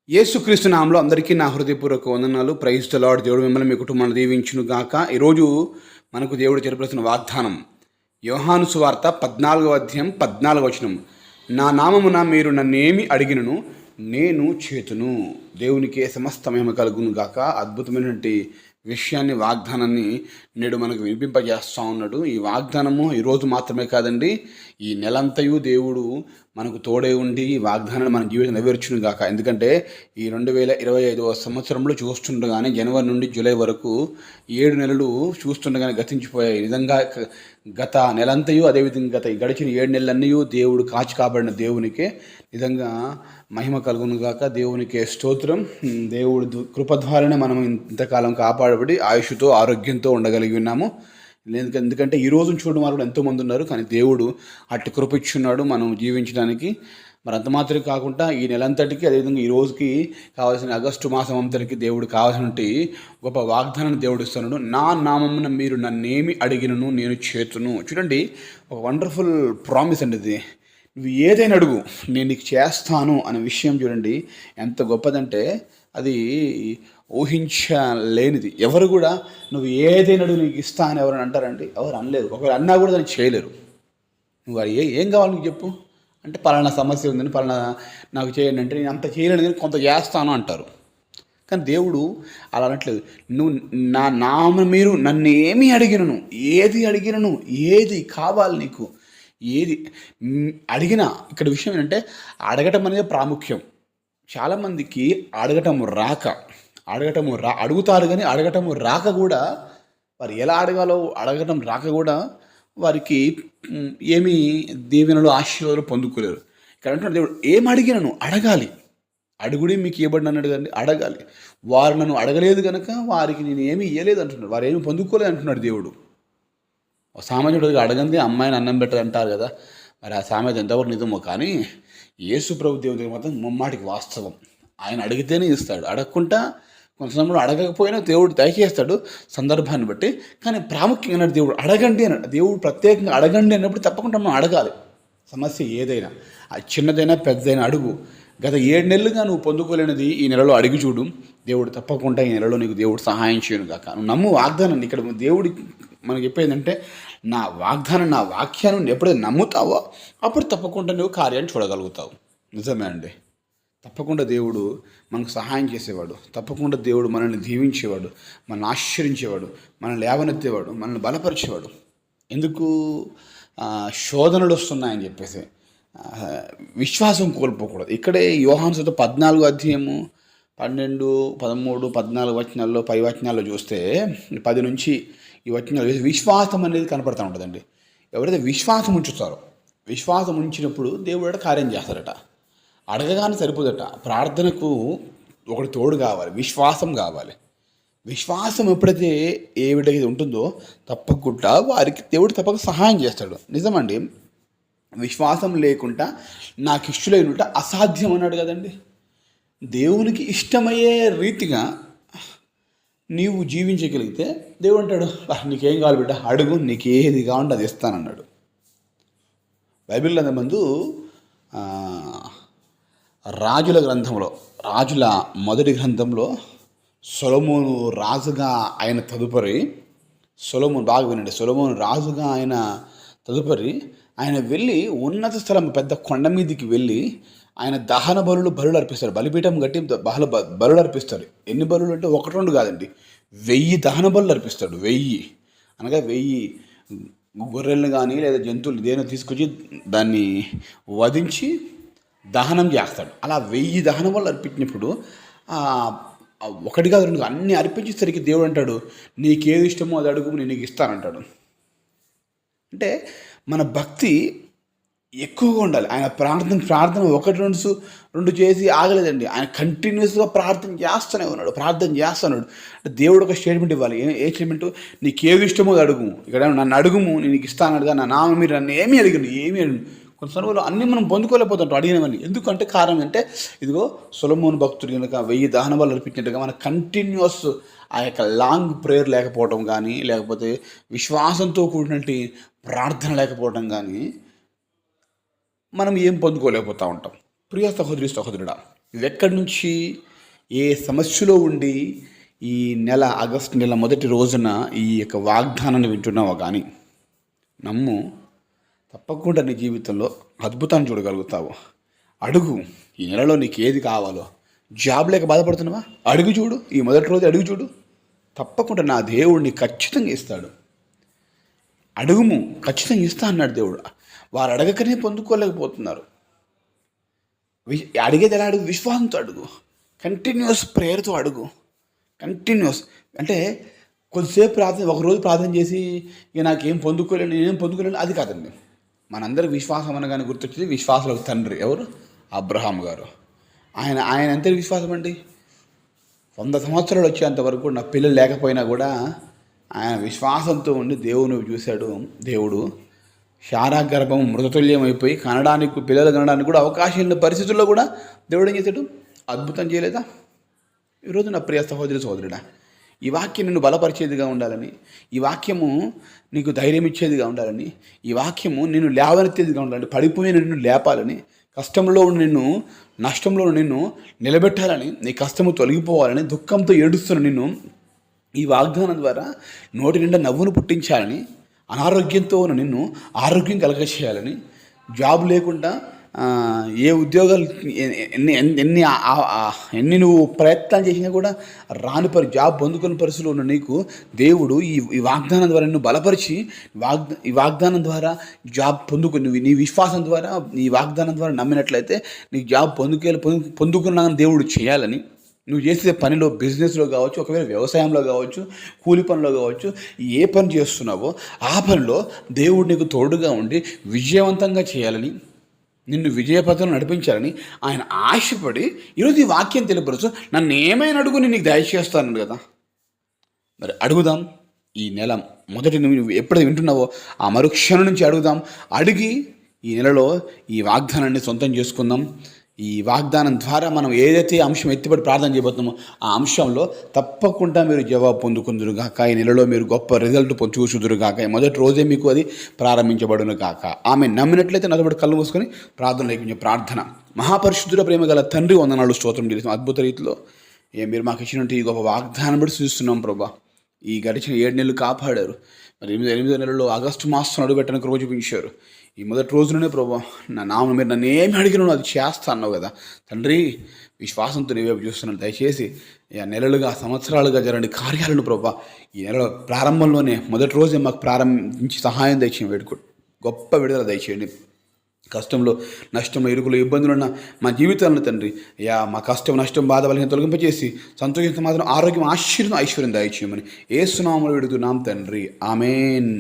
యేసుక్రీస్తు నామములో అందరికీ నా హృదయపూర్వక వందనాలు. Praise the Lord. దేవుడు మిమ్మల్ని మీ కుటుంబాన్ని దీవించును గాక. ఈరోజు మనకు దేవుడు తెలియపరుస్తున్న వాగ్దానం యోహాను సువార్త 14వ అధ్యాయం 14వ వచనం. నా నామమున మీరు నన్నేమి అడిగినను నేను చేతును. దేవునికి సమస్త మహిమ కలుగును గాక. అద్భుతమైనటువంటి విషయాన్ని, వాగ్దానాన్ని నేడు మనకు వినిపింపజేస్తూ ఉన్నాడు. ఈ వాగ్దానము ఈరోజు మాత్రమే కాదండి, ఈ నెలంతయు దేవుడు మనకు తోడే ఉండి ఈ వాగ్దానాన్ని మన జీవితం నెరవేర్చును గాక. ఎందుకంటే ఈ 2025వ సంవత్సరంలో చూస్తుండగానే జనవరి నుండి జూలై వరకు 7 నెలలు చూస్తుండగానే గతించిపోయాయి. నిజంగా గత నెలంతయు, అదేవిధంగా గత గడిచిన 7 నెలలన్నీ దేవుడు కాచి కాబడిన దేవునికే నిజంగా మహిమ కలుగును గాక. దేవునికే స్తోత్రం. దేవుడి కృప ద్వారానే మనం ఇంతకాలం కాపాడబడి ఆయుష్తో ఆరోగ్యంతో ఉండగలిగి ఉన్నాము. ఎందుకంటే ఈ రోజును చూడడం వాళ్ళు ఎంతోమంది ఉన్నారు, కానీ దేవుడు అట్టి కృప ఇచ్చున్నాడు మనం జీవించడానికి. మరి అంత మాత్రమే కాకుండా ఈ నెలంతటికి, అదేవిధంగా ఈ రోజుకి కావాల్సిన ఆగస్టు మాసం అంతటికి దేవుడు కావాల్సినటువంటి గొప్ప వాగ్దానాన్ని దేవుడు ఇస్తున్నాడు. నా నామమున మీరు నన్నేమి అడిగినను నేను చేతును. చూడండి, ఒక వండర్ఫుల్ ప్రామిస్ అండి ఇది. నువ్వు ఏదైనా అడుగు, నేను నీకు చేస్తాను అనే విషయం చూడండి ఎంత గొప్పదంటే అది ఊహించలేనిది. ఎవరు కూడా నువ్వు ఏదైనా అడుగు నీకు ఇస్తా అని ఎవరైనా అంటారండి? ఎవరు అనలేరు. ఒకవేళ అన్నా కూడా దాన్ని చేయలేరు. నువ్వు ఏం కావాలి నీకు చెప్పు అంటే, పలానా సమస్య ఉందని, పలానా నాకు చేయండి అంటే, నేను అంత చేయలేను కానీ కొంత చేస్తాను అంటారు. కానీ దేవుడు అలా అనట్లేదు. నువ్వు నా నామ మీరు నన్ను ఏమి అడిగినను, ఏది అడిగినను, ఏది కావాలి నీకు, ఏది అడిగినా. ఇక్కడ విషయం ఏంటంటే అడగటం అనేది ప్రాముఖ్యం. చాలామందికి అడుగుతారు కానీ అడగటము రాక కూడా, వారు ఎలా అడగాలో అడగటం రాక కూడా వారికి ఏమీ దీవెనలు, ఆశీర్వాదాలు పొందుకోలేరు. ఇక్కడ అంటున్నాడు దేవుడు, ఏం అడిగినను అడగాలి. అడుగుడి మీకు ఇవ్వబడిన అన్నాడు కదండి, అడగాలి. వారు నన్ను అడగలేదు కనుక వారికి నేను ఏమీ ఇవ్వలేదు అంటున్నాడు, వారు ఏమి పొందుకోలేదు అంటున్నాడు దేవుడు. సామాన్యుడిగా అడగంది అమ్మాయిని అన్నం పెట్టదు అంటారు కదా. మరి ఆ సామెత ఎంతవరకు నిజమో, కానీ యేసు ప్రభు దేవుడి మాత్రం ముమ్మాటికి వాస్తవం. ఆయన అడిగితేనే ఇస్తాడు. అడగకుండా కొంత సమయంలో అడగకపోయినా దేవుడు దయచేస్తాడు సందర్భాన్ని బట్టి. కానీ ప్రాముఖ్యంగా అన్నాడు దేవుడు అడగండి అన్నాడు. దేవుడు ప్రత్యేకంగా అడగండి అన్నప్పుడు తప్పకుండా మనం అడగాలి. సమస్య ఏదైనా, అది చిన్నదైనా పెద్దదైనా అడుగు. గత 7 నెలలుగా నువ్వు పొందుకోలేనిది ఈ నెలలో అడిగి చూడు. దేవుడు తప్పకుండా ఈ నెలలో నీకు దేవుడు సహాయం చేయను కాక. నువ్వు నమ్ము వాగ్దానాన్ని. ఇక్కడ దేవుడి మనకు చెప్పేందంటే, నా వాగ్దానం, నా వాక్యాన్ని నువ్వు ఎప్పుడైతే నమ్ముతావో అప్పుడు తప్పకుండా నువ్వు కార్యాన్ని చూడగలుగుతావు. నిజమే అండి. తప్పకుండా దేవుడు మనకు సహాయం చేసేవాడు. తప్పకుండా దేవుడు మనల్ని దీవించేవాడు, మనల్ని ఆశ్చర్యించేవాడు, మనల్ని లేవనెత్తేవాడు, మనల్ని బలపరిచేవాడు. ఎందుకు శోధనలు వస్తున్నాయని చెప్పేసి విశ్వాసం కోల్పోకూడదు. ఇక్కడే యోహాను సువార్త 14వ అధ్యాయము 12, 13, 14 వచనాల్లో, పై వచనాల్లో చూస్తే 10 నుంచి ఈ వచనాలు విశ్వాసం అనేది కనపడుతూ ఉంటుందండి. ఎవరైతే విశ్వాసం ఉంచుతారో, విశ్వాసం ఉంచినప్పుడు దేవుడు కార్యం చేస్తారట. అడగగానే సరిపోదట. ప్రార్థనకు ఒకటి తోడు కావాలి, విశ్వాసం కావాలి. విశ్వాసం ఎప్పుడైతే ఏ విధంగా ఉంటుందో తప్పకుండా వారికి దేవుడు తప్పక సహాయం చేస్తాడు. నిజమండి. విశ్వాసం లేకుండా నాకు ఇష్టమైనట అసాధ్యం అన్నాడు కదండి. దేవునికి ఇష్టమయ్యే రీతిగా నీవు జీవించగలిగితే దేవుడు అంటాడు, నీకేం కావాలి బిడ్డ అడుగు, నీకు ఏది కావాలంటే అది ఇస్తానన్నాడు. బైబిల్లో ముందు రాజుల గ్రంథంలో, రాజుల మొదటి గ్రంథంలో సొలొమోను రాజుగా ఆయన తదుపరి, సొలొమోను బాగా వినండి, సొలొమోను రాజుగా ఆయన తదుపరి ఆయన వెళ్ళి ఉన్నత స్థలం, పెద్ద కొండ మీదికి వెళ్ళి ఆయన దహన బలులు అర్పిస్తారు. బలిపీఠం కట్టి బలులు అర్పిస్తారు. ఎన్ని బలులు అంటే 1-2 కాదండి, 1000 దహన బలులు అర్పిస్తాడు. 1000 అనగా 1000 గొర్రెలను కానీ లేదా జంతువులు దేని తీసుకొచ్చి దాన్ని వధించి దహనం చేస్తాడు. అలా 1000 దహన బలులు అర్పించినప్పుడు 1 కాదు 2 అన్నీ అర్పించేసరికి దేవుడు అంటాడు, నీకేది ఇష్టమో అది అడుగు, నేను నీకు ఇస్తానంటాడు. అంటే మన భక్తి ఎక్కువగా ఉండాలి. ఆయన ప్రార్థన 1-2 చేసి ఆగలేదండి. ఆయన కంటిన్యూస్గా ప్రార్థన చేస్తూనే ఉన్నాడు. అంటే దేవుడు ఒక స్టేట్మెంట్ ఇవ్వాలి. ఏ స్టేట్మెంట్? నీకేది ఇష్టమో అది అడుగు. ఇక్కడ నన్ను అడుగుము, నేను నీకు ఇస్తానడుగా. నా నామ మీరు నన్ను ఏమీ అడిగండి, కొంత సమయంలో అన్నీ మనం పొందుకోలేకపోతుంటాం అడిగినవన్నీ. ఎందుకంటే కారణం అంటే, ఇదిగో సొలొమోను భక్తుడు కనుక 1000 దహన బలులు అర్పించినట్టుగా మన కంటిన్యూస్ ఆ యొక్క లాంగ్ ప్రేయర్ లేకపోవడం కానీ, లేకపోతే విశ్వాసంతో కూడినటువంటి ప్రార్థన లేకపోవడం కానీ మనం ఏం పొందుకోలేకపోతూ ఉంటాం. ప్రియ సహోదరుడా, ఇవెక్కడి నుంచి, ఏ సమస్యలో ఉండి ఈ ఆగస్టు నెల మొదటి రోజున ఈ యొక్క వాగ్దానాన్ని వింటున్నావో కానీ నమ్ము, తప్పకుండా నీ జీవితంలో అద్భుతాన్ని చూడగలుగుతావు. అడుగు, ఈ నెలలో నీకు ఏది కావాలో. జాబ్ లేక బాధపడుతున్నావా? అడుగు చూడు, ఈ మొదటి రోజు అడుగు చూడు, తప్పకుండా నా దేవుడిని ఖచ్చితంగా ఇస్తాడు. అడుగుము, ఖచ్చితంగా ఇస్తా అన్నాడు దేవుడు. వారు అడగకనే పొందుకోలేకపోతున్నారు. అడిగేది ఎలా అడుగు? విశ్వాసంతో అడుగు, కంటిన్యూస్ ప్రేయర్తో అడుగు. కంటిన్యూస్ అంటే కొద్దిసేపు ప్రార్థన, ఒకరోజు ప్రార్థన చేసి ఇక నాకేం పొందుకోలేను, నేనేం పొందుకోలేను, అది కాదండి. మనందరికి విశ్వాసం అనగానే గుర్తొచ్చేది విశ్వాసులకు తండ్రి ఎవరు? అబ్రహాం గారు. ఆయన ఎంత విశ్వాసం అండి. 100 సంవత్సరాలు వచ్చేంతవరకు నా పిల్లలు లేకపోయినా కూడా ఆయన విశ్వాసంతో ఉండి దేవుని చూశాడు. దేవుడు శారా గర్భం మృతతుల్యం అయిపోయి పిల్లలు కనడానికి కూడా అవకాశం ఉన్న పరిస్థితుల్లో కూడా దేవుడు ఏం చేశాడు? అద్భుతం చేయలేదా? ఈరోజు నా ప్రియ సహోదరుడా, ఈ వాక్యం నిన్ను బలపరిచేదిగా ఉండాలని, ఈ వాక్యము నీకు ధైర్యం ఇచ్చేదిగా ఉండాలని, ఈ వాక్యము నిన్ను లేవనెత్తేదిగా ఉండాలని, పడిపోయిన నిన్ను లేపాలని, కష్టంలో నిన్ను, నష్టంలో నిన్ను నిలబెట్టాలని, నీ కష్టము తొలగిపోవాలని, దుఃఖంతో ఏడుస్తున్న నిన్ను ఈ వాగ్దానం ద్వారా నోటి నిండా నవ్వును పుట్టించాలని, అనారోగ్యంతో ఉన్న నిన్ను ఆరోగ్యం కలగచేయాలని, జాబ్ లేకుండా ఏ ఉద్యోగాలు ఎన్ని నువ్వు ప్రయత్నాలు చేసినా కూడా రాని జాబ్ పొందుకునే పరిస్థితుల్లో ఉన్న నీకు దేవుడు ఈ వాగ్దానం ద్వారా నిన్ను బలపరిచి ఈ వాగ్దానం ద్వారా జాబ్ పొందుకుని, నీ విశ్వాసం ద్వారా, ఈ వాగ్దానం ద్వారా నమ్మినట్లయితే నీకు జాబ్ పొందుకున్నాను దేవుడు చేయాలని, నువ్వు చేసే పనిలో, బిజినెస్లో కావచ్చు, ఒకవేళ వ్యవసాయంలో కావచ్చు, కూలి పనిలో కావచ్చు, ఏ పని చేస్తున్నావో ఆ పనిలో దేవుడు నీకు తోడుగా ఉండి విజయవంతంగా చేయాలని, నిన్ను విజయపథంలో నడిపించాలని ఆయన ఆశపడి ఈరోజు ఈ వాక్యం తెలియపరచు. నన్ను ఏమైనా అడుగు, నేను నీకు దయచేస్తాను కదా. మరి అడుగుదాం. ఈ నెల మొదటి నువ్వు ఎప్పుడైతే వింటున్నావో ఆ మరుక్షణం నుంచి అడుగుదాం. అడిగి ఈ నెలలో ఈ వాగ్దానాన్ని సొంతం చేసుకుందాం. ఈ వాగ్దానం ద్వారా మనం ఏదైతే అంశం ఎత్తిపడి ప్రార్థన చేయబోతున్నామో ఆ అంశంలో తప్పకుండా మీరు జవాబు పొందుకుందురుగాక. ఈ నెలలో మీరు గొప్ప రిజల్ట్ చూసుదురుగాక. మొదటి రోజే మీకు అది ప్రారంభించబడును కాక. ఆమె నమ్మినట్లయితే నలుబడి కళ్ళు మూసుకొని ప్రార్థన లేకుండా ప్రార్థన. మహాపరిశుద్ధుల ప్రేమ గల తండ్రి, వందనాలు, స్తోత్రం చేస్తాం అద్భుత రీతిలో మీరు మాకు ఇచ్చినట్టు ఈ గొప్ప వాగ్దానం బట్టి చూస్తున్నాం ప్రభా. ఈ గడిచిన 7 నెలలు కాపాడారు. మరి 8వ నెలలో ఆగస్టు మాసం అడుగుపెట్టడానికి రోజు చూపించారు. ఈ మొదటి రోజులోనే ప్రభా నా నామం మీరు నన్ను ఏమి అడిగినా అది చేస్తా అన్నావు కదా తండ్రి. విశ్వాసంతో నీవైపు చూస్తున్నాను. దయచేసి నెలలుగా, సంవత్సరాలుగా జరగని కార్యాలను ప్రభా ఈ నెల ప్రారంభంలోనే మొదటి రోజే మాకు ప్రారంభించి సహాయం దయచేయండి. గొప్ప విడుదల దయచేయండి. కష్టంలో, నష్టంలో, ఇరుకులు, ఇబ్బందులున్న మా జీవితాలను తండ్రి మా కష్టం, నష్టం, బాధ వల్ల తొలగింపచేసి సంతోషంతో మాత్రం ఆరోగ్యం, ఐశ్వర్యం దయచేయమని యేసు నామములో వేడుతున్నాం తండ్రి. ఆమేన్.